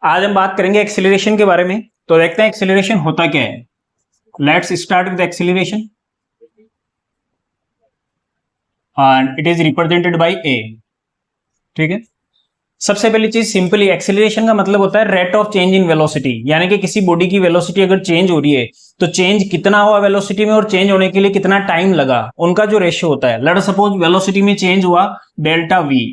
आज हम बात करेंगे एक्सीलरेशन के बारे में। तो देखते हैं एक्सीलरेशन होता क्या है। Let's start with acceleration and it is represented by a. ठीक है, सबसे पहली चीज सिंपली एक्सीलरेशन का मतलब होता है rate of change in velocity, यानी कि किसी बॉडी की वेलोसिटी अगर चेंज हो रही है तो चेंज कितना हुआ वेलोसिटी में और चेंज होने के लिए कितना टाइम लगा, उनका जो रेशियो होता है। लेट सपोज वेलोसिटी में चेंज हुआ डेल्टा वी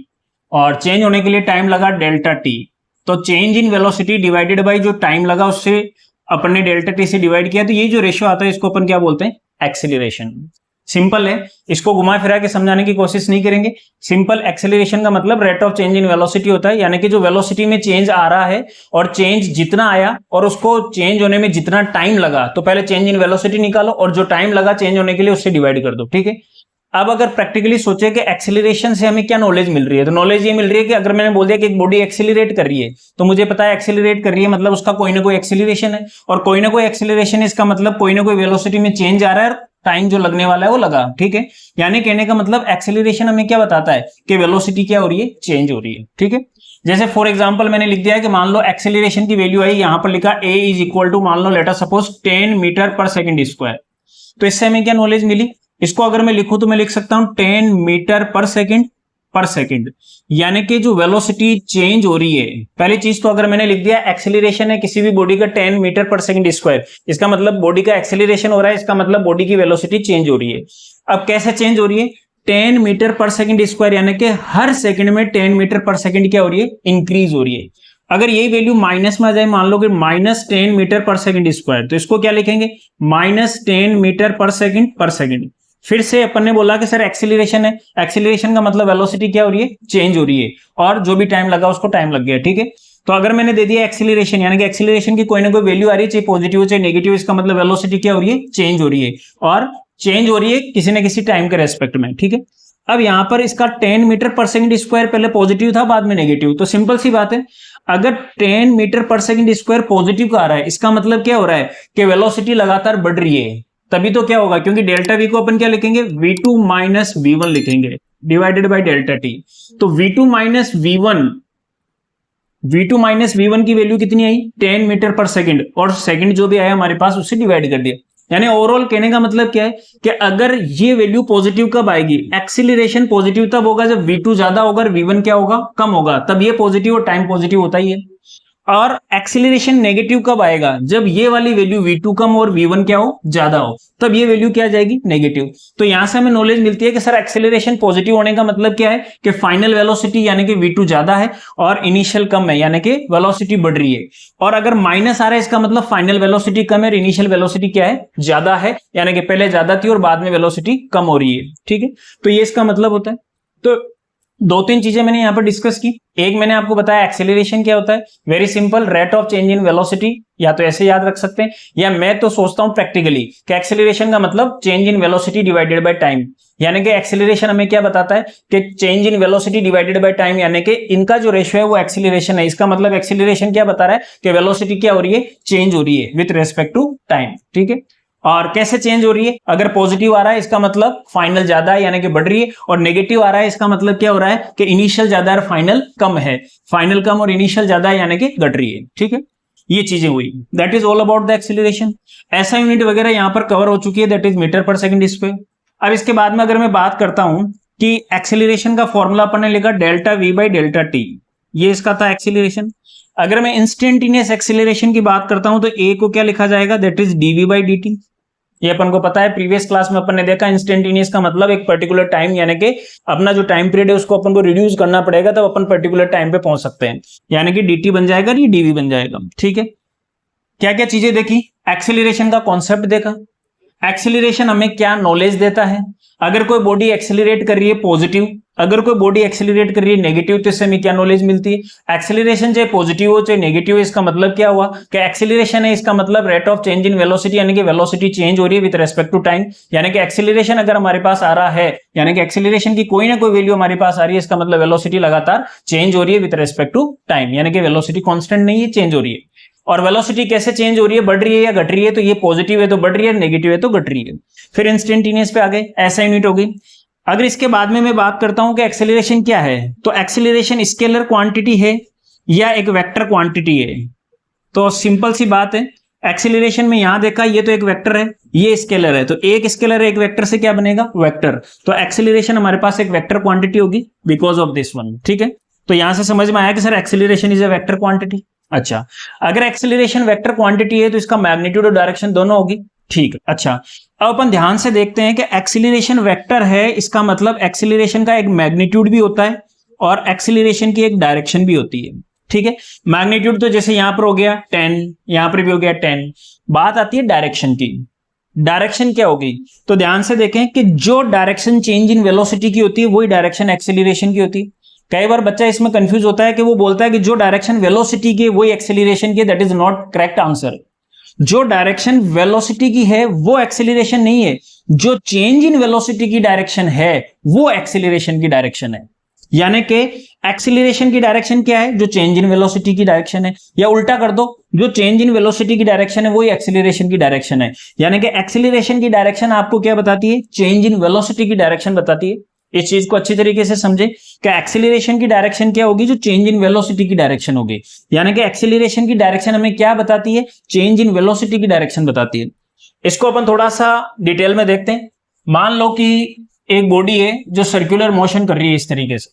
और चेंज होने के लिए टाइम लगा डेल्टा टी, तो change in velocity divided by जो टाइम लगा उससे अपन ने डेल्टा टी से डिवाइड किया, तो ये जो रेशियो आता है इसको अपन क्या बोलते हैं, एक्सीलरेशन। सिंपल है, इसको घुमा फिरा के समझाने की कोशिश नहीं करेंगे। सिंपल एक्सेलरेशन का मतलब rate of change in velocity होता है, यानी कि जो वेलोसिटी में चेंज आ रहा है और चेंज जितना आया और उसको चेंज होने में जितना टाइम लगा, तो पहले चेंज इन वेलोसिटी निकालो और जो टाइम लगा चेंज होने के लिए उससे डिवाइड कर दो। ठीक है, अब अगर प्रैक्टिकली सोचे कि एक्सेलरेशन से हमें क्या नॉलेज मिल रही है, तो नॉलेज ये मिल रही है कि अगर मैंने बोल दिया कि एक बॉडी एक्सेलरेट कर रही है तो मुझे पता है एक्सेलरेट कर रही है मतलब उसका कोई ना कोई एक्सेलरेशन है, और कोई ना कोई एक्सेलरेशन है इसका मतलब कोई ना कोई वेलोसिटी में चेंज आ रहा है, टाइम जो लगने वाला है वो लगा। ठीक है, यानी कहने का मतलब एक्सेलरेशन हमें क्या बताता है कि वेलोसिटी क्या हो रही है, चेंज हो रही है। ठीक है, जैसे फॉर एग्जांपल मैंने लिख दिया है कि मान लो एक्सेलरेशन की वैल्यू आई, यहां पर लिखा a इज इक्वल टू मान लो लेट अस सपोज 10 मीटर पर सेकंड स्क्वायर। तो इससे हमें क्या नॉलेज मिली, इसको अगर मैं लिखूं तो मैं लिख सकता हूं 10 मीटर पर सेकंड, यानी कि जो वेलोसिटी चेंज हो रही है। पहली चीज तो अगर मैंने लिख दिया एक्सेलरेशन है किसी भी बॉडी का 10 मीटर पर सेकंड स्क्वायर, इसका मतलब बॉडी का एक्सेलरेशन हो रहा है, इसका मतलब बॉडी की वेलोसिटी चेंज हो रही है। अब कैसे चेंज हो रही है, 10 मीटर पर सेकंड स्क्वायर, यानी कि हर सेकंड में 10 मीटर पर सेकंड क्या हो रही है, इंक्रीज हो रही है। अगर यही वैल्यू माइनस में आ जाए, मान लो कि -10 मीटर पर सेकंड स्क्वायर, तो इसको क्या लिखेंगे, -10 मीटर पर सेकंड। फिर से अपन ने बोला कि सर एक्सीलरेशन है, एक्सीलरेशन का मतलब वेलोसिटी क्या हो रही है, चेंज हो रही है, और जो भी टाइम लगा उसको टाइम लग गया। ठीक है, तो अगर मैंने दे दिया एक्सीलरेशन, यानी कि एक्सीलरेशन की कोई ना कोई वैल्यू आ रही है, चाहे पॉजिटिव चाहे नेगेटिव, इसका मतलब वेलोसिटी क्या हो रही है, चेंज हो रही है, और चेंज हो रही है किसी न किसी टाइम के रेस्पेक्ट में। ठीक है, अब यहां पर इसका 10 मीटर पर सेकंड स्क्वायर पहले पॉजिटिव था बाद में नेगेटिव, तो सिंपल सी बात है, अगर 10 मीटर पर सेकंड स्क्वायर पॉजिटिव का आ रहा है, इसका मतलब क्या हो रहा है कि वेलोसिटी लगातार बढ़ रही है। तभी तो क्या होगा, क्योंकि डेल्टा वी को अपन क्या लिखेंगे, v2 माइनस v1 लिखेंगे डिवाइडेड बाय डेल्टा टी। तो v2 माइनस v1 की वैल्यू कितनी आई, 10 मीटर पर सेकंड, और सेकंड जो भी आया हमारे पास उससे डिवाइड कर दिया। यानी ओवरऑल कहने का मतलब क्या है कि अगर ये वैल्यू पॉजिटिव कब आएगी, एक्सीलरेशन पॉजिटिव तब होगा जब v2 ज्यादा होगा और v1 क्या होगा, कम होगा, तब ये पॉजिटिव और टाइम पॉजिटिव होता ही है। और एक्सीलरेशन नेगेटिव कब आएगा, जब ये वाली वैल्यू v2 कम और v1 क्या हो, ज्यादा हो, तब ये वैल्यू क्या आ जाएगी, नेगेटिव। तो यहां से हमें नॉलेज मिलती है कि सर एक्सीलरेशन पॉजिटिव होने का मतलब क्या है कि फाइनल वेलोसिटी यानी कि v2 ज्यादा है और इनिशियल कम है, यानी कि वेलोसिटी बढ़ रही है। और अगर माइनस आ रहा है इसका मतलब फाइनल वेलोसिटी कम है और इनिशियल वेलोसिटी क्या है, ज्यादा है, यानी कि पहले ज्यादा थी और बाद में वेलोसिटी कम हो रही है। ठीक है, तो ये इसका मतलब होता है। तो दो तीन चीजें मैंने यहां पर डिस्कस की। एक मैंने आपको बताया एक्सेलरेशन क्या होता है, very simple, rate of change in velocity, या तो ऐसे याद रख सकते हैं, या मैं तो सोचता हूं प्रैक्टिकली कि एक्सेलरेशन का मतलब change in velocity divided by time, यानी कि एक्सेलरेशन हमें क्या बताता है कि change in velocity divided by time, यानी कि इनका जो रेशियो है वो एक्सेलरेशन है। इसका मतलब एक्सेलरेशन क्या बता रहा है कि वेलोसिटी क्या हो रही है, चेंज हो रही है विथ रेस्पेक्ट टू टाइम। ठीक है, और कैसे चेंज हो रही है, अगर पॉजिटिव आ रहा है इसका मतलब फाइनल ज्यादा है यानी कि बढ़ रही है, और नेगेटिव आ रहा है इसका मतलब क्या हो रहा है कि इनिशियल ज्यादा है फाइनल कम है, फाइनल कम और इनिशियल ज्यादा है यानी कि घट रही है। ठीक है, ये चीजें हुई, that is all about the acceleration. ऐसा यूनिट वगैरह यहां पर कवर हो चुकी है, दैट इज मीटर पर सेकंड स्क्वायर। अब इसके बाद में अगर मैं बात करता हूं कि एक्सीलरेशन का फॉर्मूला अपन ने लिखा delta we by delta T, ये इसका था एक्सीलरेशन। अगर मैं इंस्टेंटेनियस एक्सीलरेशन की बात करता हूं तो ए को क्या लिखा जाएगा, that is DV by D. ये अपन को पता है, प्रीवियस क्लास में अपन ने देखा इंस्टेंटेनियस का मतलब एक पर्टिकुलर टाइम, यानी कि अपना जो टाइम पीरियड है उसको अपन को रिड्यूस करना पड़ेगा तब अपन पर्टिकुलर टाइम पे पहुंच सकते हैं, यानी कि dt बन जाएगा, ये dv बन जाएगा। ठीक है, क्या क्या चीजें देखी, एक्सेलरेशन का कॉन्सेप्ट देखा, एक्सेलरेशन हमें क्या नॉलेज देता है, अगर कोई बॉडी एक्सेलरेट कर रही है पॉजिटिव, अगर कोई बॉडी एक्सेलरेट कर रही है नेगेटिव, तो इससे हमें क्या नॉलेज मिलती है, एक्सेलरेशन चाहे पॉजिटिव हो चाहे नेगेटिव हो, इसका मतलब क्या हुआ कि एक्सेलरेशन है इसका मतलब rate of change in velocity, यानी कि वेलोसिटी चेंज हो रही है विद रेस्पेक्ट टू टाइम, यानी कि एक्सेलरेशन अगर हमारे पास आ रहा है, यानी कि एक्सेलरेशन की कोई ना कोई वैल्यू हमारे पास आ रही है, इसका मतलब वेलोसिटी लगातार चेंज हो रही है विद रेस्पेक्ट टू टाइम, यानी कि वेलोसिटी कांस्टेंट नहीं है, चेंज हो रही है। और वेलोसिटी कैसे चेंज हो रही है, बढ़ रही है या घट रही है, तो ये पॉजिटिव है तो बढ़ रही है, नेगेटिव है तो घट रही है। फिर इंस्टेंटेनियस पे आ गए, ऐसा यूनिट हो गई। अगर इसके बाद में मैं बात करता हूं कि एक्सेलरेशन क्या है, तो एक्सेलरेशन स्केलर क्वांटिटी है, या एक वेक्टर क्वांटिटी है। तो सिंपल सी बात है, एक्सीलरेशन में यहां देखा ये तो एक वेक्टर है, ये स्केलर है, तो एक स्केलर एक वेक्टर से क्या बनेगा, वेक्टर। तो एक्सीलरेशन हमारे पास एक वेक्टर क्वांटिटी होगी बिकॉज ऑफ दिस वन। ठीक है, तो यहां से समझ में आया कि sir acceleration is a vector quantity. अच्छा, अगर एक्सीलरेशन वेक्टर क्वांटिटी है तो इसका मैग्नीट्यूड और डायरेक्शन दोनों होगी। ठीक है, अच्छा अब अपन ध्यान से देखते हैं कि एक्सीलरेशन वेक्टर है, इसका मतलब एक्सीलरेशन का एक मैग्नीट्यूड भी होता है और एक्सीलरेशन की एक डायरेक्शन भी होती है। ठीक है, मैग्नीट्यूड तो जैसे यहां पर हो गया 10, यहां पर भी हो गया 10। बात आती है डायरेक्शन की। डायरेक्शन क्या होगी, तो ध्यान से देखें कि जो डायरेक्शन चेंज इन वेलोसिटी की होती है वही डायरेक्शन एक्सीलरेशन की होती है। कई बार बच्चा इसमें कंफ्यूज होता है कि वो बोलता है कि जो डायरेक्शन वेलोसिटी की वही एक्सीलरेशन की, that is not correct answer. जो डायरेक्शन वेलोसिटी की है वो एक्सीलरेशन नहीं है, जो चेंज इन वेलोसिटी की डायरेक्शन है वो एक्सीलरेशन की डायरेक्शन है। यानी कि एक्सीलरेशन की डायरेक्शन क्या है, जो चेंज इन वेलोसिटी की डायरेक्शन है, या उल्टा कर दो, जो चेंज इन वेलोसिटी की डायरेक्शन है वही एक्सीलरेशन की डायरेक्शन है। यानी कि एक्सीलरेशन की डायरेक्शन आपको क्या बताती है, चेंज इन वेलोसिटी की डायरेक्शन बताती है। इस चीज को अच्छी तरीके से समझे कि एक्सीलरेशन की डायरेक्शन क्या होगी, जो चेंज इन वेलोसिटी की डायरेक्शन होगी। यानी कि एक्सीलरेशन की डायरेक्शन हमें क्या बताती है, चेंज इन वेलोसिटी की डायरेक्शन बताती है। इसको अपन थोड़ा सा डिटेल में देखते हैं। मान लो कि एक बॉडी है जो सर्कुलर मोशन कर रही है इस तरीके से,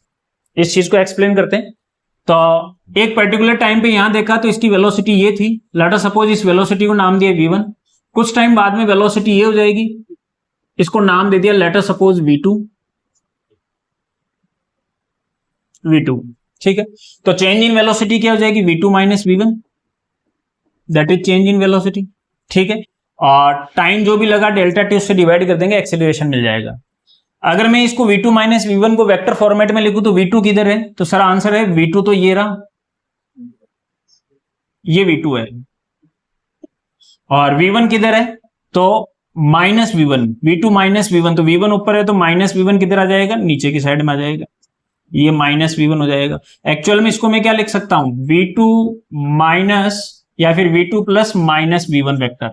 इस चीज को एक्सप्लेन करते हैं। तो एक पर्टिकुलर टाइम पे यहां देखा तो इसकी वेलोसिटी ये थी, लेट अस सपोज इस वेलोसिटी को नाम दिया v1। कुछ टाइम बाद में वेलोसिटी ये हो जाएगी, इसको नाम दे दिया लेट अस सपोज v2। ठीक है, तो चेंज इन वेलोसिटी क्या हो जाएगी, v2 minus v1, that is change in velocity. ठीक है, और टाइम जो भी लगा डेल्टा टी उससे डिवाइड कर देंगे, एक्सीलरेशन मिल जाएगा। अगर मैं इसको v2 माइनस v1 को वेक्टर फॉर्मेट में लिखूं तो v2 किधर है, तो सर आंसर है v2 तो ये रहा, ये v2 है, और v1 किधर है, तो minus v1, v2 minus v1, तो v1 ऊपर है तो माइनस v1 किधर आ जाएगा, नीचे की साइड में आ जाएगा, ये माइनस v1 हो जाएगा। एक्चुअल में इसको मैं क्या लिख सकता हूं, v2 माइनस या फिर v2 plus minus v1 vector,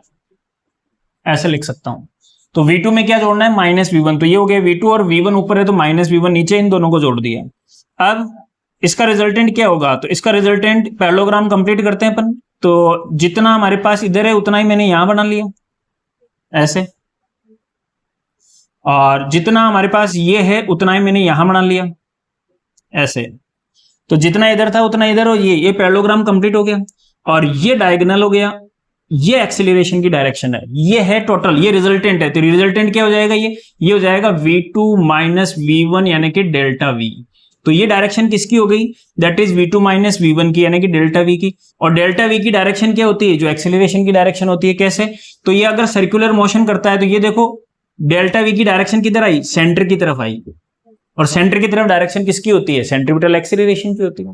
ऐसे लिख सकता हूं। तो v2 में क्या जोड़ना है, माइनस v1, तो ये हो गया v2, और v1 ऊपर है तो माइनस v1 नीचे, इन दोनों को जोड़ दिया। अब इसका रिजल्टेंट क्या होगा, तो इसका रिजल्टेंट पैरेललोग्राम कंप्लीट करते हैं अपन। तो जितना हमारे पास इधर है उतना ही मैंने यहां बना लिया ऐसे, और जितना हमारे पास ये है उतना ही मैंने यहां बना लिया ऐसे। तो जितना इधर था उतना इधर, और ये पैरेललोग्राम कंप्लीट हो गया, और ये डायगोनल हो गया, ये एक्सीलरेशन की डायरेक्शन है, ये है टोटल, ये रिजल्टेंट है। तो रिजल्टेंट क्या हो जाएगा, ये हो जाएगा v2 माइनस v1 यानी कि डेल्टा v। तो ये डायरेक्शन किसकी हो गई, that is v2 minus v1 की, यानी कि डेल्टा v की। और डेल्टा v की डायरेक्शन क्या होती है, जो एक्सीलरेशन की डायरेक्शन होती है। कैसे, तो ये अगर सर्कुलर मोशन करता है तो ये देखो डेल्टा v की डायरेक्शन किधर आई, सेंटर की तरफ आई, और सेंटर की तरफ डायरेक्शन किसकी होती है, सेंट्रीपिटल एक्सीलरेशन की होती है।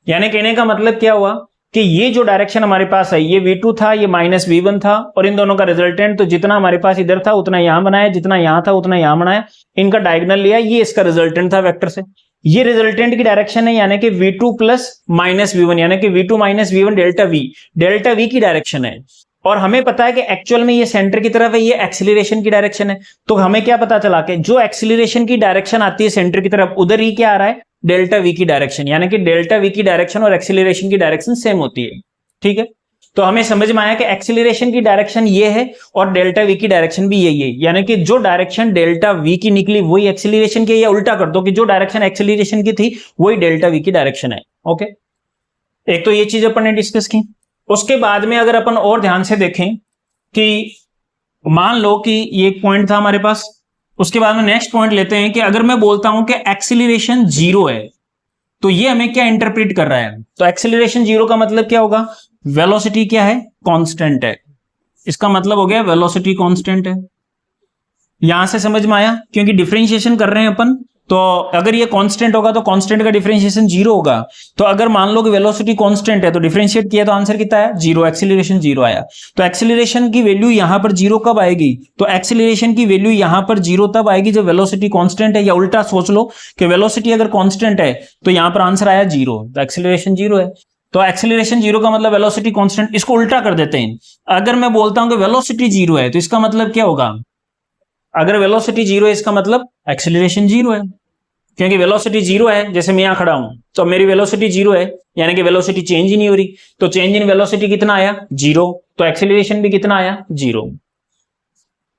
यानी कहने का मतलब क्या हुआ कि ये जो डायरेक्शन हमारे पास है, ये v2 था, ये माइनस v1 था, और इन दोनों का रिजल्टेंट, तो जितना हमारे पास इधर था उतना यहां बनाया, जितना यहां था उतना यहां बनाया, इनका डायगोनल लिया, ये इसका रिजल्टेंट था वेक्टर से। ये रिजल्टेंट की डायरेक्शन है, यानी कि v2 प्लस माइनस v1, यानी कि v2 minus v1 delta v की डायरेक्शन है। और हमें पता है कि एक्चुअल में ये सेंटर की तरफ है, ये एक्सीलरेशन की डायरेक्शन है। तो हमें क्या पता चला कि जो एक्सीलरेशन की डायरेक्शन आती है सेंटर की तरफ, उधर ही क्या आ रहा है, डेल्टा v की डायरेक्शन, यानी कि डेल्टा v की डायरेक्शन और एक्सीलरेशन की डायरेक्शन सेम होती है। ठीक है, तो हमें समझ में आया कि एक्सीलरेशन की डायरेक्शन ये है और डेल्टा v की डायरेक्शन भी यही है, यानी कि जो डायरेक्शन डेल्टा v की निकली वही एक्सीलरेशन की, या उल्टा कर दो कि जो डायरेक्शन एक्सीलरेशन की थी वही डेल्टा v की डायरेक्शन है। ओके, एक तो ये चीज अपन ने डिस्कस की। उसके बाद में अगर अपन और ध्यान से देखें कि मान लो कि ये एक पॉइंट था हमारे पास, उसके बाद में नेक्स्ट पॉइंट लेते हैं कि अगर मैं बोलता हूं कि एक्सीलरेशन 0 है तो ये हमें क्या इंटरप्रेट कर रहा है। तो एक्सीलरेशन 0 का मतलब क्या होगा, वेलोसिटी क्या है, कांस्टेंट है। इसका मतलब हो गया वेलोसिटी कांस्टेंट है। यहां से समझ में आया, क्योंकि डिफरेंशिएशन कर रहे हैं अपन, तो अगर ये कांस्टेंट होगा तो कांस्टेंट का डिफरेंशिएशन 0 होगा। तो अगर मान लो कि वेलोसिटी कांस्टेंट है तो डिफरेंशिएट किया तो आंसर कितना है, 0, एक्सीलरेशन 0 आया। तो एक्सीलरेशन की वैल्यू यहां पर 0 कब आएगी, तो एक्सीलरेशन की वैल्यू यहां पर 0 तब आएगी जब वेलोसिटी कांस्टेंट है, या उल्टा सोच लो कि वेलोसिटी अगर कांस्टेंट है तो यहां पर आंसर आया 0, तो एक्सीलरेशन 0 है। तो एक्सीलरेशन 0 का मतलब वेलोसिटी कांस्टेंट। इसको उल्टा कर देते हैं, अगर मैं बोलता हूं कि वेलोसिटी 0 है तो इसका मतलब क्या होगा, अगर वेलोसिटी 0 है इसका मतलब एक्सीलरेशन 0 है। क्योंकि वेलोसिटी जीरो है, जैसे मैं यहां खड़ा हूं तो मेरी वेलोसिटी जीरो है, यानी कि वेलोसिटी चेंज ही नहीं हो रही, तो चेंज इन वेलोसिटी कितना आया, जीरो, तो एक्सेलरेशन भी कितना आया, जीरो।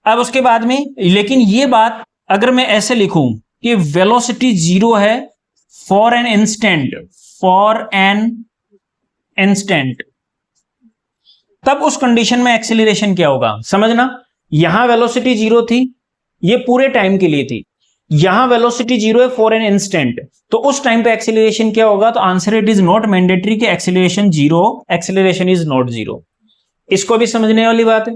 अब उसके बाद में, लेकिन ये बात अगर मैं ऐसे लिखूं कि वेलोसिटी जीरो है फॉर एन इंस्टेंट, तब उस कंडीशन में एक्सेलरेशन क्या होगा, समझना। यहां वेलोसिटी जीरो थी, ये पूरे टाइम के लिए थी, यहां वेलोसिटी जीरो है फॉर एन इंस्टेंट, तो उस टाइम पे एक्सेलरेशन क्या होगा, तो answer it is not mandatory कि acceleration zero, acceleration is not zero. इसको भी समझने वाली बात है,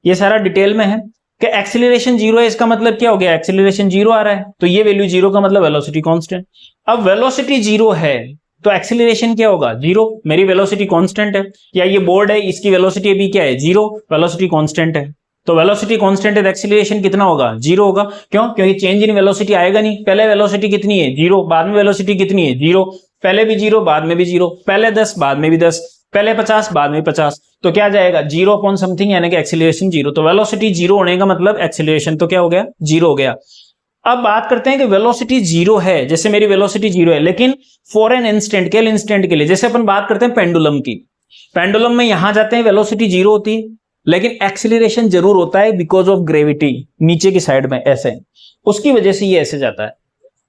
ये सारा डिटेल में है कि एक्सेलरेशन जीरो है, इसका मतलब क्या हो गया, एक्सेलरेशन जीरो आ रहा है, तो ये वैल्यू जीरो का मतलब वेलोसिटी कांस्टेंट। अब वेलोसिटी जीरो है तो एक्सेलरेशन क्या होगा, जीरो, मेरी वेलोसिटी कांस्टेंट है, या ये बोर्ड है इसकी वेलोसिटी अभी क्या है, जीरो, वेलोसिटी कांस्टेंट है, तो वेलोसिटी कांस्टेंट है, एक्सेलरेशन कितना होगा, जीरो होगा। क्यों, क्योंकि चेंज इन वेलोसिटी आएगा नहीं, पहले वेलोसिटी कितनी है, जीरो, बाद में वेलोसिटी कितनी है, जीरो, पहले भी जीरो बाद में भी जीरो, पहले 10 बाद में भी 10, पहले 50 बाद में 50, तो क्या जाएगा, जीरो अपॉन समथिंग, यानी कि एक्सेलरेशन जीरो। तो वेलोसिटी जीरो होने का मतलब एक्सेलरेशन तो क्या हो गया, जीरो हो गया। अब बात करते हैं कि वेलोसिटी जीरो है, जैसे मेरी वेलोसिटी जीरो है, लेकिन फॉर एन इंस्टेंट, के इंस्टेंट के लिए, जैसे अपन बात करते हैं पेंडुलम की, पेंडुलम में यहां जाते हैं वेलोसिटी जीरो होती है, लेकिन एक्सेलरेशन जरूर होता है बिकॉज ऑफ ग्रेविटी, नीचे की साइड में ऐसे, उसकी वजह से ये ऐसे जाता है।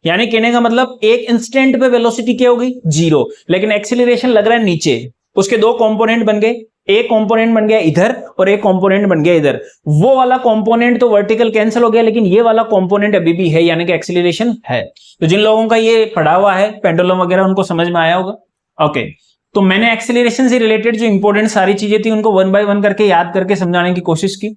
यानी कहने का मतलब एक इंस्टेंट पे वेलोसिटी क्या होगी, जीरो, लेकिन एक्सेलरेशन लग रहा है नीचे, उसके दो कंपोनेंट बन गए, एक कंपोनेंट बन गया इधर और एक कंपोनेंट बन गया इधर, वो वाला कंपोनेंट तो वर्टिकल कैंसिल हो गया, लेकिन ये वाला कंपोनेंट अभी भी है, यानी कि एक्सेलरेशन है। तो जिन लोगों का ये पढ़ा हुआ है पेंडुलम वगैरह, उनको समझ में आया होगा। ओके, तो मैंने एक्सेलरेशन से रिलेटेड जो इंपॉर्टेंट सारी चीजें थी उनको वन बाय वन करके याद करके समझाने की कोशिश की।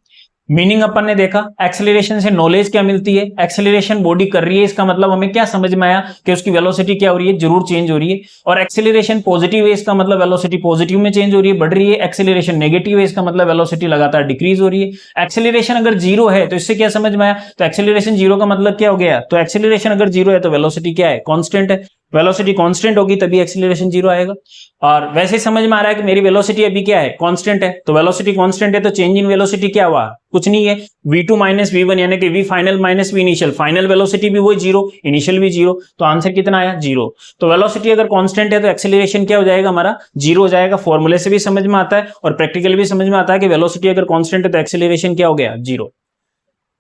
मीनिंग अपन ने देखा, एक्सेलरेशन से नॉलेज क्या मिलती है, एक्सेलरेशन बॉडी कर रही है, इसका मतलब हमें क्या समझ में आया कि उसकी वेलोसिटी क्या हो रही है, जरूर चेंज हो रही है। और एक्सेलरेशन पॉजिटिव है, इसका मतलब वेलोसिटी पॉजिटिव में चेंज हो रही है, बढ़ रही है। एक्सेलरेशन नेगेटिव है, इसका मतलब वेलोसिटी लगातार डिक्रीज हो रही है। एक्सेलरेशन अगर जीरो है तो इससे क्या समझ में आया, तो एक्सेलरेशन जीरो का मतलब क्या हो गया, तो एक्सेलरेशन अगर जीरो है तो वेलोसिटी क्या है, कांस्टेंट है, वेलोसिटी कांस्टेंट होगी तभी एक्सेलरेशन जीरो आएगा। और वैसे ही समझ में आ रहा है कि मेरी वेलोसिटी अभी क्या है, कांस्टेंट है, तो वेलोसिटी कांस्टेंट है तो चेंज इन वेलोसिटी क्या हुआ, कुछ नहीं है, v2 माइनस v1, यानी कि v final minus v initial, final velocity भी वही जीरो, इनिशियल भी जीरो, तो आंसर कितना आया, जीरो। तो वेलोसिटी अगर कांस्टेंट है तो एक्सेलरेशन क्या हो जाएगा हमारा, जीरो हो जाएगा। फॉर्मूले से भी समझ में आता है और प्रैक्टिकली भी समझ में आता है कि वेलोसिटी अगर कांस्टेंट है तो एक्सेलरेशन क्या हो गया, जीरो।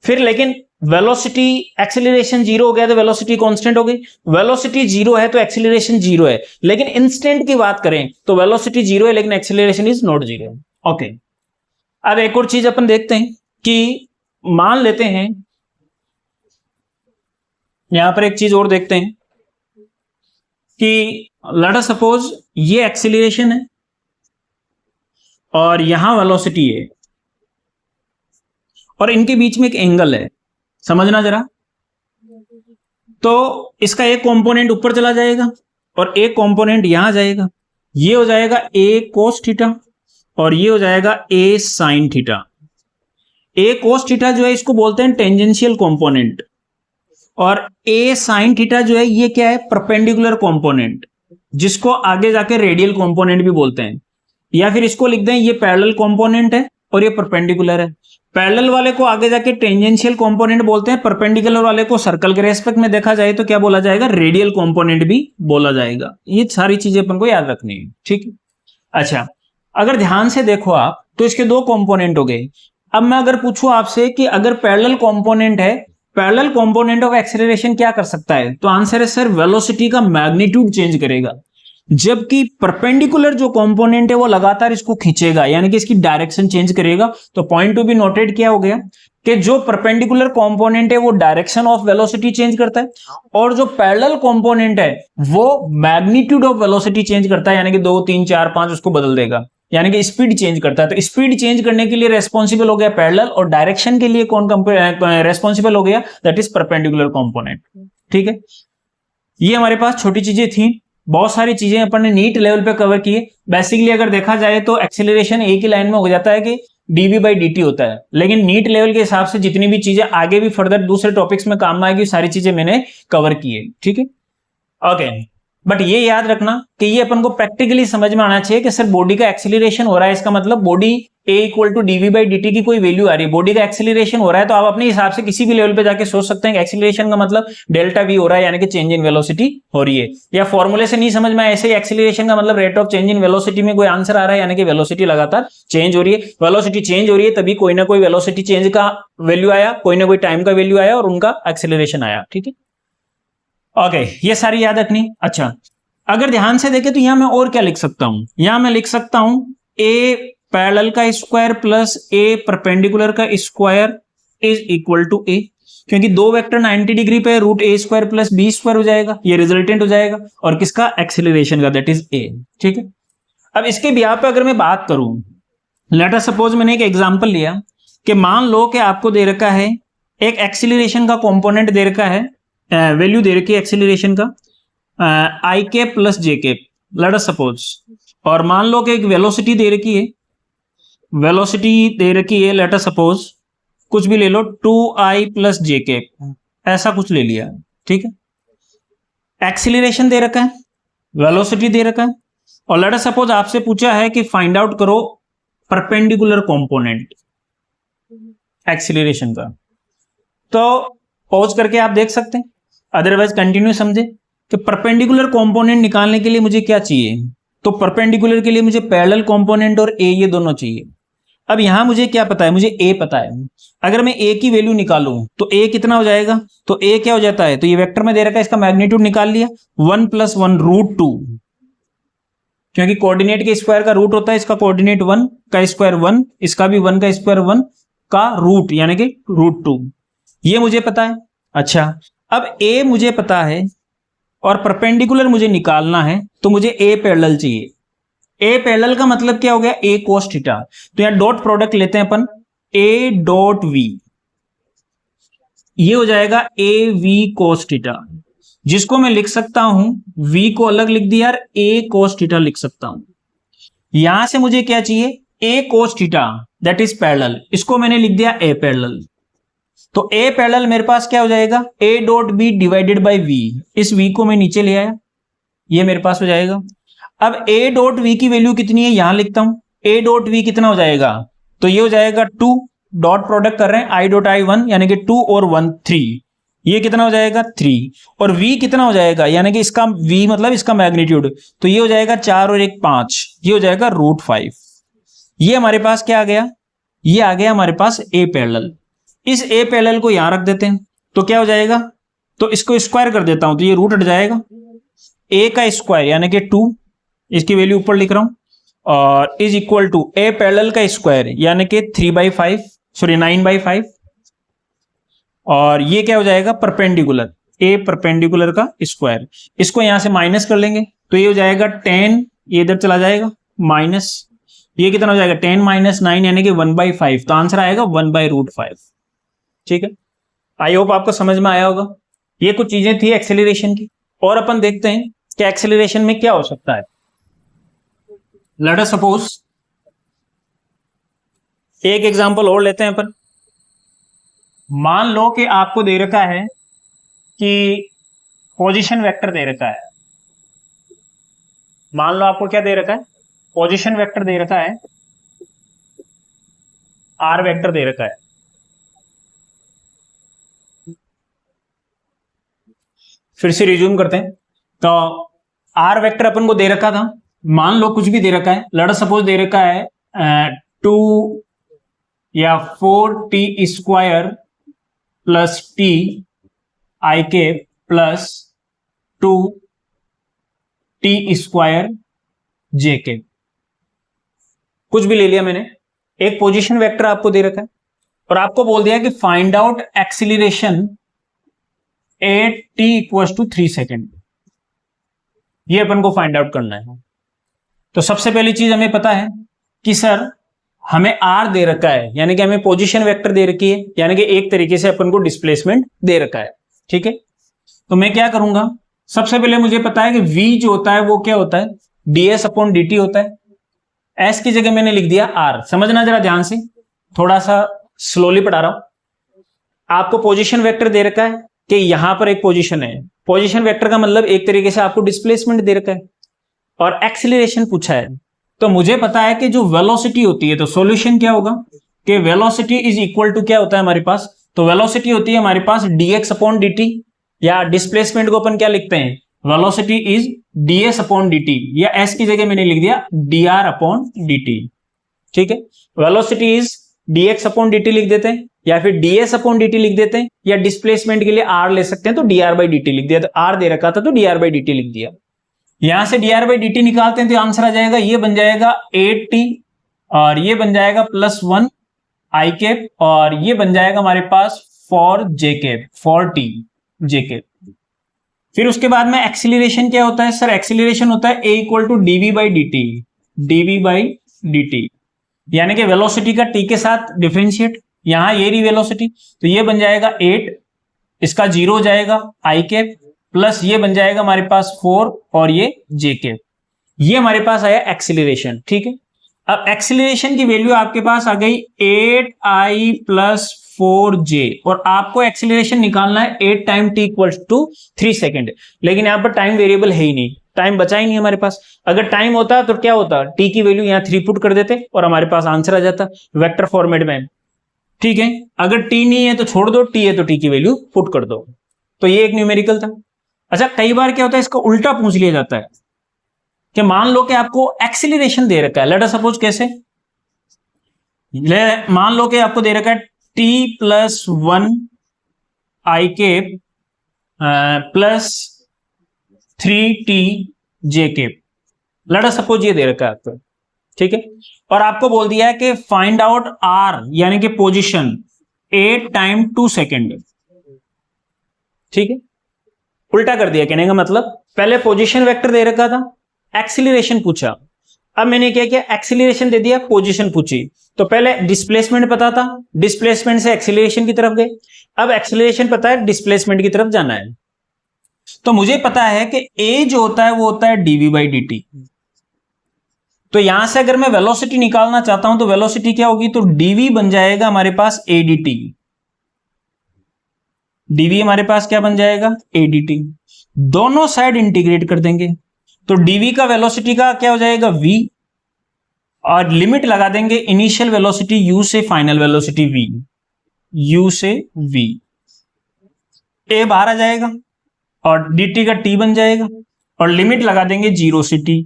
फिर लेकिन वेलोसिटी, एक्सेलरेशन जीरो हो गया तो वेलोसिटी कांस्टेंट हो गई, वेलोसिटी जीरो है तो एक्सेलरेशन जीरो है, लेकिन इंस्टेंट की बात करें तो वेलोसिटी जीरो है लेकिन acceleration is not zero. Okay, अब एक और चीज अपन देखते हैं कि मान लेते हैं, यहां पर एक चीज और देखते हैं कि लेट अस सपोज ये एक्सेलरेशन है और यहां वेलोसिटी है और इनके बीच में एक एंगल है, समझना जरा। तो इसका एक कंपोनेंट ऊपर चला जाएगा और एक कंपोनेंट यहां जाएगा, ये हो जाएगा ए कोस थीटा और ये हो जाएगा ए साइन थीटा। ए कोस थीटा जो है इसको बोलते हैं टेंजेंशियल कंपोनेंट, और ए साइन थीटा जो है ये क्या है, परपेंडिकुलर कंपोनेंट, जिसको आगे जाके रेडियल कंपोनेंट भी बोलते हैं, या फिर इसको लिख दें ये पैरेलल कंपोनेंट है और ये परपेंडिकुलर है। पैरेलल वाले को आगे जाके टेंजेंशियल कंपोनेंट बोलते हैं, परपेंडिकुलर वाले को सर्कल के रेस्पेक्ट में देखा जाए तो क्या बोला जाएगा, रेडियल कंपोनेंट भी बोला जाएगा। ये सारी चीजें अपन को याद रखनी है, ठीक है। अच्छा, अगर ध्यान से देखो आप तो इसके दो कंपोनेंट हो गए। अब मैं अगर पूछूं आपसे कि अगर पैरेलल कंपोनेंट है, पैरेलल कंपोनेंट ऑफ एक्सेलरेशन क्या कर सकता है, तो आंसर है सर वेलोसिटी का मैग्नीट्यूड चेंज करेगा, जबकि परपेंडिकुलर जो कंपोनेंट है वो लगातार इसको खींचेगा, यानी कि इसकी डायरेक्शन चेंज करेगा। तो पॉइंट टू बी नोटेड क्या हो गया कि जो परपेंडिकुलर कंपोनेंट है वो डायरेक्शन ऑफ वेलोसिटी चेंज करता है, और जो पैरेलल कंपोनेंट है वो मैग्नीट्यूड ऑफ वेलोसिटी चेंज करता है, यानी कि 2 3 4 5 उसको बदल देगा, यानी कि स्पीड चेंज करता है। तो स्पीड चेंज करने के लिए रेस्पॉन्सिबल हो गया पैरेलल, और डायरेक्शन के लिए कौन रेस्पॉन्सिबल हो गया, दैट इज परपेंडिकुलर कंपोनेंट। ठीक है, ये हमारे पास छोटी चीजें थी, बहुत सारी चीजें अपन ने नीट लेवल पे कवर की है। बेसिकली अगर देखा जाए तो एक्सेलरेशन एक ही लाइन में हो जाता है कि dv बाई dt होता है, लेकिन नीट लेवल के हिसाब से जितनी भी चीजें आगे भी फर्दर दूसरे टॉपिक्स में काम आएगी सारी चीजें मैंने कवर की है, ठीक है। ओके, बट ये याद रखना कि ये अपन को प्रैक्टिकली समझ में आना चाहिए कि सर बॉडी का एक्सेलरेशन हो रहा है, इसका मतलब body A equal to DV by D T की कोई वैल्यू आ रही है, बॉडी का एक्सीलरेशन हो रहा है, तो आप अपने हिसाब से किसी भी लेवल पे जाके सोच सकते हैं कि एक्सीलरेशन का मतलब डेल्टा वी हो रहा है, यानी कि चेंज इन वेलोसिटी हो रही है। या फॉर्मूले से नहीं समझ में, ऐसे ही एक्सीलरेशन का मतलब rate of change in velocity में कोई आंसर आ रहा है, यानी कि वेलोसिटी लगातार चेंज हो रही है। वेलोसिटी चेंज हो रही है तभी कोई ना कोई वेलोसिटी चेंज का वैल्यू आया, कोई ना कोई टाइम का वैल्यू आया और उनका एक्सीलरेशन आया। ठीक है, ओके, ये सारी याद रखनी। अच्छा, अगर ध्यान से देखें तो यहां मैं और क्या लिख सकता हूं, यहां मैं लिख सकता हूं ए पैरेलल का स्क्वायर प्लस ए परपेंडिकुलर का स्क्वायर इज इक्वल टू ए, क्योंकि दो वेक्टर 90 डिग्री पे, रूट ए स्क्वायर प्लस बी स्क्वायर हो जाएगा, ये रिजल्टेंट हो जाएगा, और किसका, एक्सीलरेशन का, दैट इज ए। ठीक है, अब इसके बिहार पे अगर मैं बात करूं, लेट अस सपोज मैंने एक एग्जांपल लिया कि मान लो कि आपको दे रखा है एक एक्सीलरेशन का कंपोनेंट दे रखा है, वैल्यू दे रखी है एक्सीलरेशन का आई कैप प्लस जे कैप, लेट अस सपोज, और मान लो कि एक वेलोसिटी दे रखी है, वेलोसिटी दे रखी है, लेट अस सपोज कुछ भी ले लो 2i प्लस जे कैप, ऐसा कुछ ले लिया। ठीक है, एक्सीलरेशन दे रखा है, वेलोसिटी दे रखा है, और लेट अस सपोज आपसे पूछा है कि फाइंड आउट करो परपेंडिकुलर कंपोनेंट एक्सीलरेशन का। तो पॉज करके आप देख सकते हैं, अदरवाइज कंटिन्यू समझे कि परपेंडिकुलर कंपोनेंट निकालने के लिए मुझे क्या चाहिए, तो परपेंडिकुलर के लिए मुझे पैरेलल कंपोनेंट और ए, ये दोनों चाहिए। अब यहां मुझे क्या पता है, मुझे ए पता है, अगर मैं ए की वैल्यू निकालूं तो ए कितना हो जाएगा, तो ए क्या हो जाता है, तो ये वेक्टर में दे रखा है, इसका मैग्नीट्यूड निकाल लिया 1 + 1 √2, क्योंकि कोऑर्डिनेट के स्क्वायर का रूट होता है, इसका कोऑर्डिनेट 1 का स्क्वायर 1, इसका भी 1 का स्क्वायर 1 का रूट, यानी कि √2, ये मुझे पता है। अच्छा, अब ए मुझे पता है और परपेंडिकुलर मुझे निकालना है, तो मुझे ए पैरेलल चाहिए। ए पैरेलल का मतलब क्या हो गया, ए cos थीटा, तो यहां डॉट प्रोडक्ट लेते हैं अपन, ए डॉट वी, ये हो जाएगा ए वी cos थीटा, जिसको मैं लिख सकता हूं, v को अलग लिख दिया यार, ए cos थीटा लिख सकता हूं। यहां से मुझे क्या चाहिए, ए cos theta, that is parallel, इसको मैंने लिख दिया ए पैरेलल। तो ए पैरेलल मेरे पास क्या हो जाएगा, A dot B divided by V, इस v को मैं नीचे ले आया, ये मेरे पास हो जाएगा। अब ए डॉट वी की वैल्यू कितनी है, यहां लिखता हूं, ए डॉट वी कितना हो जाएगा, तो ये हो जाएगा 2, डॉट प्रोडक्ट कर रहे हैं, आई डॉट आई 1, यानी कि 2 और 1 3, ये कितना हो जाएगा 3, और v कितना हो जाएगा, यानी कि इसका v मतलब इसका मैग्नीट्यूड, तो ये हो जाएगा 4 और 1 5, ये हो जाएगा √5। ये हमारे पास क्या आ गया, ये आ गया हमारे पास ए पैरेलल। इस ए पैरेलल को यहां रख देते हैं, तो क्या हो जाएगा, तो इसको स्क्वायर कर देता हूं, तो ये रूट हट जाएगा, ए का स्क्वायर यानी कि 2, इसकी वैल्यू ऊपर लिख रहा हूं, और is equal to A parallel का स्क्वायर यानी कि 3/5, सॉरी 9/5, और ये क्या हो जाएगा, परपेंडिकुलर, ए परपेंडिकुलर का स्क्वायर, इसको यहां से माइनस कर लेंगे, तो ये हो जाएगा 10, ये इधर चला जाएगा माइनस, ये कितना हो जाएगा 10 - 9 यानी कि 1/5, तो आंसर आएगा 1/√5। ठीक है, आई होप आपको समझ में आया होगा। ये कुछ चीजें थी एक्सेलरेशन की, और अपन देखते हैं कि एक्सेलरेशन में क्या हो सकता है। लेट अस सपोज एक एग्जांपल और लेते हैं अपन, मान लो कि आपको दे रखा है कि पोजीशन वेक्टर दे रखा है, मान लो आपको क्या दे रखा है, पोजीशन वेक्टर दे रखा है, आर वेक्टर दे रखा है। फिर से रिज्यूम करते हैं, तो आर वेक्टर अपन को दे रखा था, मान लो कुछ भी दे रखा है, लेट अस सपोज दे रखा है 2 या 4t² plus t i k plus 2t² j k, कुछ भी ले लिया मैंने, एक पोजीशन वेक्टर आपको दे रखा है और आपको बोल दिया कि find out acceleration at t = 3 second, ये अपन को फाइंड आउट करना है। तो सबसे पहली चीज हमें पता है कि सर हमें r दे रखा है, यानी कि हमें पोजीशन वेक्टर दे रखी है, यानी कि एक तरीके से अपन को डिस्प्लेसमेंट दे रखा है। ठीक है, तो मैं क्या करूंगा, सबसे पहले मुझे पता है कि v जो होता है वो क्या होता है, ds/dt होता है, s की जगह मैंने लिख दिया r। समझना जरा ध्यान से, थोड़ा सा स्लोली पढ़ा रहा हूं। आपको पोजीशन वेक्टर दे रखा है कि यहां पर एक पोजीशन है, पोजीशन वेक्टर का मतलब एक तरीके से आपको डिस्प्लेसमेंट दे रखा है, और एक्सीलरेशन पूछा है तो मुझे पता है कि जो वेलोसिटी होती है, तो सॉल्यूशन क्या होगा कि वेलोसिटी इज इक्वल टू क्या होता है हमारे पास, तो वेलोसिटी होती है हमारे पास dx अपॉन dt, या डिस्प्लेसमेंट को अपन क्या लिखते हैं, velocity is ds upon dt, या s की जगह मैंने लिख दिया dr अपॉन dt। ठीक है, velocity is dx upon dt लिख देते हैं, या फिर ds अपॉन dt लिख देते हैं, या डिस्प्लेसमेंट के लिए r ले सकते हैं तो dr बाई dt लिख दिया, तो r दे रखा था तो dr बाई dt लिख दिया। यहां से dr बाई dt निकालते हैं तो आंसर आ जाएगा, ये बन जाएगा 8t और ये बन जाएगा +1 i कैप, और ये बन जाएगा हमारे पास 4j cap, 4t j cap. फिर उसके बाद में एक्सीलरेशन क्या होता है सर, एक्सीलरेशन होता है a equal to dv by dt, dv by dt, यानी कि वेलोसिटी का t के साथ डिफरेंशिएट, यहां ये रही वेलोसिटी, तो ये बन जाएगा 8, इसका 0 हो जाएगा i कैप, प्लस ये बन जाएगा हमारे पास 4 और ये j कैप, ये हमारे पास आया एक्सीलरेशन। ठीक है, अब एक्सीलरेशन की वैल्यू आपके पास आ गई 8i प्लस 4j, और आपको एक्सीलरेशन निकालना है 8 time t equals to 3 second, लेकिन यहां पर टाइम वेरिएबल है ही नहीं, टाइम बचा ही नहीं हमारे पास। अगर टाइम होता तो क्या होता, t की वैल्यू यहां 3 पुट कर देते और हमारे पास आंसर आ जाता वेक्टर फॉर्मेट में। ठीक है, अगर t नहीं है तो छोड़ दो, t है तो t की वैल्यू पुट कर दो। तो ये एक न्यूमेरिकल था। अच्छा, कई बार क्या होता है, इसका उल्टा पूछ लिया जाता है कि मान लो कि आपको एक्सीलरेशन दे रखा है, लेट अस सपोज कैसे, मान लो कि आपको दे रखा है t plus 1 i cap plus 3t j cap, let us suppose ये दे रखा है आपको। ठीक है, और आपको बोल दिया है कि फाइंड आउट r यानी कि पोजीशन 8 टाइम 2 सेकेंड। ठीक है, उल्टा कर दिया, कहने का मतलब पहले पोजीशन वेक्टर दे रखा था, एक्सीलरेशन पूछा, अब मैंने क्या किया, एक्सीलरेशन दे दिया, पोजीशन पूछी, तो पहले डिस्प्लेसमेंट पता था, डिस्प्लेसमेंट से एक्सीलरेशन की तरफ गए, अब एक्सीलरेशन पता है, डिस्प्लेसमेंट की तरफ जाना है। तो मुझे पता है कि a जो होता है वो होता है dv बाई dt, तो यहां से अगर मैं वेलोसिटी निकालना चाहता हूं तो वेलोसिटी क्या होगी, तो dv बन जाएगा हमारे पास adt, dv हमारे पास क्या बन जाएगा adt, दोनों साइड इंटीग्रेट कर देंगे तो dv का वेलोसिटी का क्या हो जाएगा v, और लिमिट लगा देंगे इनिशियल वेलोसिटी u से फाइनल वेलोसिटी v, u से v, a बाहर आ जाएगा और dt का t बन जाएगा, और लिमिट लगा देंगे 0 से t,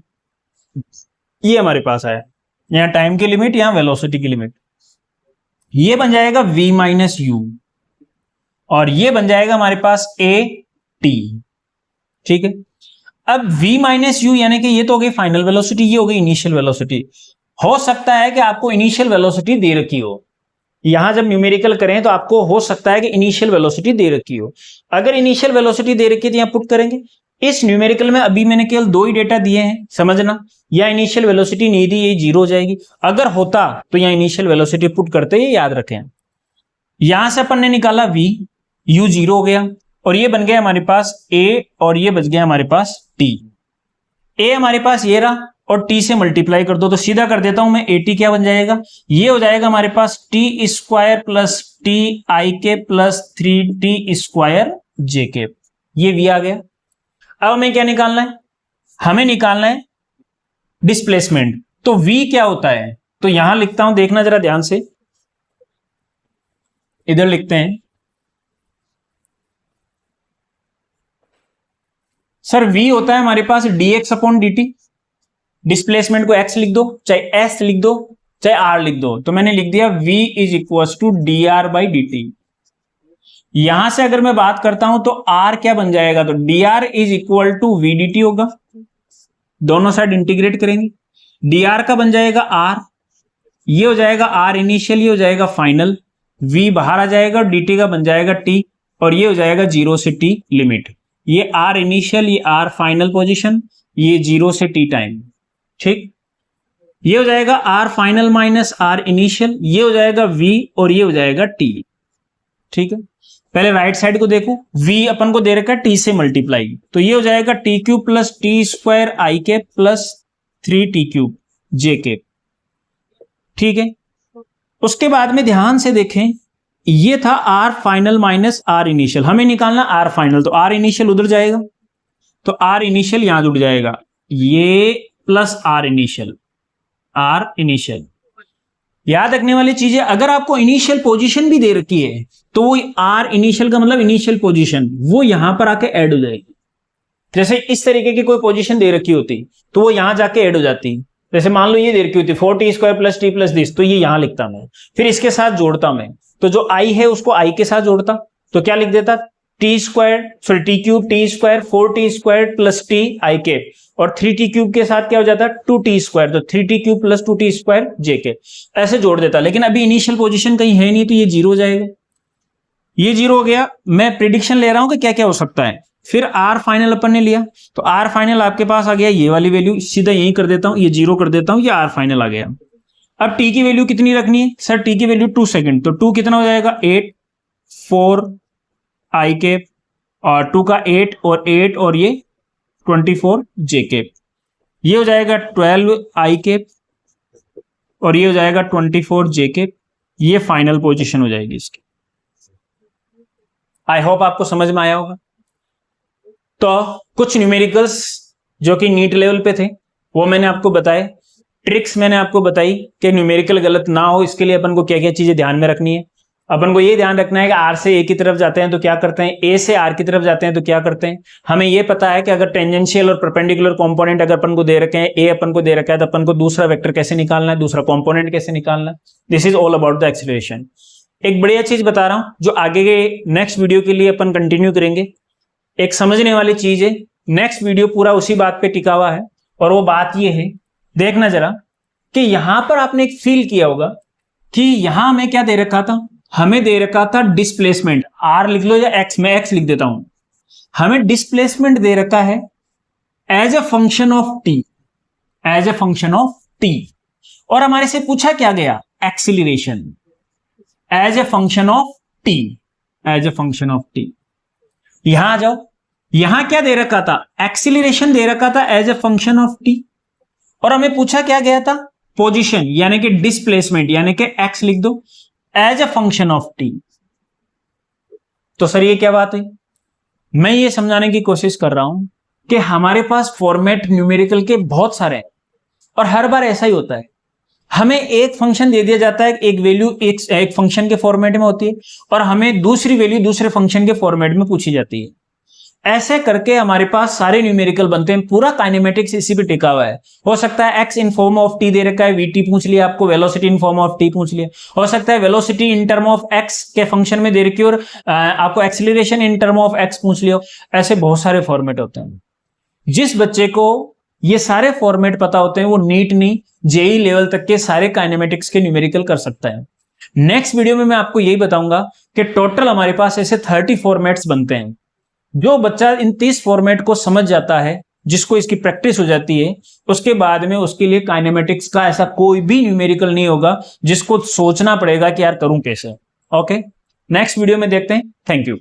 ये हमारे पास आया, यहां टाइम की लिमिट, यहां वेलोसिटी की लिमिट, ये बन जाएगा v माइनस u, और ये बन जाएगा हमारे पास a t। ठीक है, अब v माइनस यू यानी कि ये तो हो गई फाइनल वेलोसिटी, ये हो गई इनिशियल वेलोसिटी। हो सकता है कि आपको इनिशियल वेलोसिटी दे रखी हो, यहां जब न्यूमेरिकल करें तो आपको हो सकता है कि इनिशियल वेलोसिटी दे रखी हो, अगर इनिशियल वेलोसिटी दे रखी है तो यहां पुट करेंगे। इस न्यूमेरिकल में अभी मैंने केवल 2 ही डेटा दिए हैं, समझना, या इनिशियल वेलोसिटी नहीं दी, ये 0 हो जाएगी, अगर होता तो यहां इनिशियल वेलोसिटी पुट करते, ये याद रखें। यहां से अपन ने निकाला v, u 0 हो गया, और ये बन गया हमारे पास a, और ये बच गया हमारे पास t, a हमारे पास ये रहा, और t से मल्टीप्लाई कर दो, तो सीधा कर देता हूं मैं, at क्या बन जाएगा, ये हो जाएगा हमारे पास t square plus t i के प्लस 3t स्क्वायर j के, ये v आ गया। अब हमें क्या निकालना है, हमें निकालना है डिस्प्लेसमेंट, तो v क्या होता है, तो यहां लिखता हूं, देखना जरा ध्यान से, इधर लिखते हैं सर, v होता है हमारे पास dx अपॉन dt, डिस्प्लेसमेंट को x लिख दो, चाहे s लिख दो, चाहे r लिख दो, तो मैंने लिख दिया v is equal to dr by dt। यहां से अगर मैं बात करता हूं तो r क्या बन जाएगा, तो dr is equal to v dt होगा, दोनों साइड इंटीग्रेट करेंगे, dr का बन जाएगा r, ये हो जाएगा r इनिशियल, ये हो जाएगा फाइनल, v बाहर आ जाएगा और dt का बन जाएगा t, और ये हो जाएगा 0 से t लिमिट, ये r इनिशियल, ये r फाइनल पोजीशन, ये 0 से t टाइम। ठीक, ये हो जाएगा r final minus r initial, ये हो जाएगा v, और ये हो जाएगा t। ठीक है, पहले राइट साइड को देखो, v अपन को दे रखा है t से मल्टीप्लाई, तो ये हो जाएगा t cube plus t square i के प्लस 3t क्यूब j के। ठीक है, उसके बाद में ध्यान से देखें, ये था r final minus r initial, हमें निकालना r फाइनल, तो r इनिशियल उधर जाएगा, तो r इनिशियल यहां जुड़ जाएगा, ये plus r initial, R initial. याद रखने वाली चीज है, अगर आपको इनिशियल पोजीशन भी दे रखी है तो वो आर इनिशियल का मतलब इनिशियल पोजीशन वो यहां पर आके ऐड हो जाएगी। जैसे इस तरीके की कोई पोजीशन दे रखी होती तो वो यहां जाके ऐड हो जाती। जैसे मान लो ये दे रखी होती 4t² + t + दिस, तो ये यहां लिखता मैं, फिर इसके साथ जोड़ता मैं, तो जो i है उसको i के साथ जोड़ता, तो क्या लिख देता t² sorry t³ t² 4t² + t i और 3t³ के साथ क्या हो जाता 2t², तो 3t³ + 2t² j ऐसे जोड़ देता। लेकिन अभी इनिशियल पोजीशन कहीं है नहीं तो ये 0 हो जाएगा, ये 0 हो गया। मैं प्रिडिक्शन ले रहा हूं कि क्या क्या हो सकता है। फिर आर फाइनल अपन ने लिया, तो आर फाइनल आपके पास आ गया ये वाली वैल्यू, सीधा यही कर देता हूं, ये 0 कर देता हूं, ये आर फाइनल आ गया। अब टी की वैल्यू कितनी रखनी है सर? टी की वैल्यू 2 सेकंड, तो 2 कितना हो जाएगा 8 4 i और 2 का 8 और 8 और ये 24 j, ये हो जाएगा 12 i और ये हो जाएगा 24 j, ये फाइनल पोजीशन हो जाएगी इसकी। आई होप आपको समझ में आया होगा। तो कुछ न्यूमेरिकल्स जो कि नीट लेवल पे थे वो मैंने आपको बताए, ट्रिक्स मैंने आपको बताई कि न्यूमेरिकल गलत ना हो, इसके लिए अपन को क्या क्या चीजें ध्यान में रखनी है। अपन को ये ध्यान रखना है कि आर से ए की तरफ जाते हैं तो क्या करते हैं, ए से आर की तरफ जाते हैं तो क्या करते हैं। हमें ये पता है कि अगर टेंजेंशियल और परपेंडिकुलर कंपोनेंट अगर अपन को दे रखे हैं, ए अपन को दे रखा है, तो अपन को दूसरा वेक्टर कैसे निकालना है, दूसरा कंपोनेंट कैसे निकालना है। This is all about the acceleration. एक बढ़िया चीज बता रहा हूं जो आगे के नेक्स्ट वीडियो के लिए अपन कंटिन्यू करेंगे। एक समझने वाली चीज है, नेक्स्ट वीडियो पूरा उसी बात पे टिका हुआ है, और वो बात ये है, देखना जरा कि यहां पर आपने एक फील किया होगा कि यहां हमें क्या दे रखा था, हमें दे रखा था डिस्प्लेसमेंट, आर लिख लो या एक्स, मैं एक्स लिख देता हूं। हमें डिस्प्लेसमेंट दे रखा है as a function of T, as a function of T, और हमारे से पूछा क्या गया, acceleration as a function of T, as a function of T. यहां आ जाओ, यहां क्या दे रखा था, एक्सीलरेशन दे रखा था as a function of T, और हमें पूछा क्या गया था, पोजीशन यानी कि डिस्प्लेसमेंट यानी कि एक्स लिख दो as a function of T. तो सर ये क्या बात हुई, मैं ये समझाने की कोशिश कर रहा हूं कि हमारे पास फॉर्मेट न्यूमेरिकल के बहुत सारे हैं और हर बार ऐसा ही होता है, हमें एक फंक्शन दे दिया जाता है, एक वैल्यू एक फंक्शन के फॉर्मेट में होती है और हमें दूसरी वैल्यू दूसरे फंक्शन के फॉर्मेट में पूछी जाती है। ऐसे करके हमारे पास सारे न्यूमेरिकल बनते हैं, पूरा काइनेमेटिक्स इसी पे टिका हुआ है। हो सकता है x in form of t दे रखा है, वीटी पूछ लिया आपको, velocity in form of t पूछ लिया, हो सकता है velocity in term of x के फंक्शन में दे रखी और आपको acceleration in term of x पूछ लिया। ऐसे बहुत सारे फॉर्मेट होते हैं। जिस बच्चे को ये सारे फॉर्मेट पता होते हैं वो नीट नहीं जेई लेवल तक के सारे काइनेमेटिक्स के न्यूमेरिकल कर सकता है। नेक्स्ट वीडियो में मैं आपको यही बताऊंगा कि टोटल हमारे पास ऐसे 30 फॉर्मेट्स बनते हैं। जो बच्चा इन 30 फॉर्मेट को समझ जाता है, जिसको इसकी प्रैक्टिस हो जाती है, उसके बाद में उसके लिए काइनेमेटिक्स का ऐसा कोई भी न्यूमेरिकल नहीं होगा जिसको सोचना पड़ेगा कि यार करूं कैसे। ओके, नेक्स्ट वीडियो में देखते हैं। Thank you.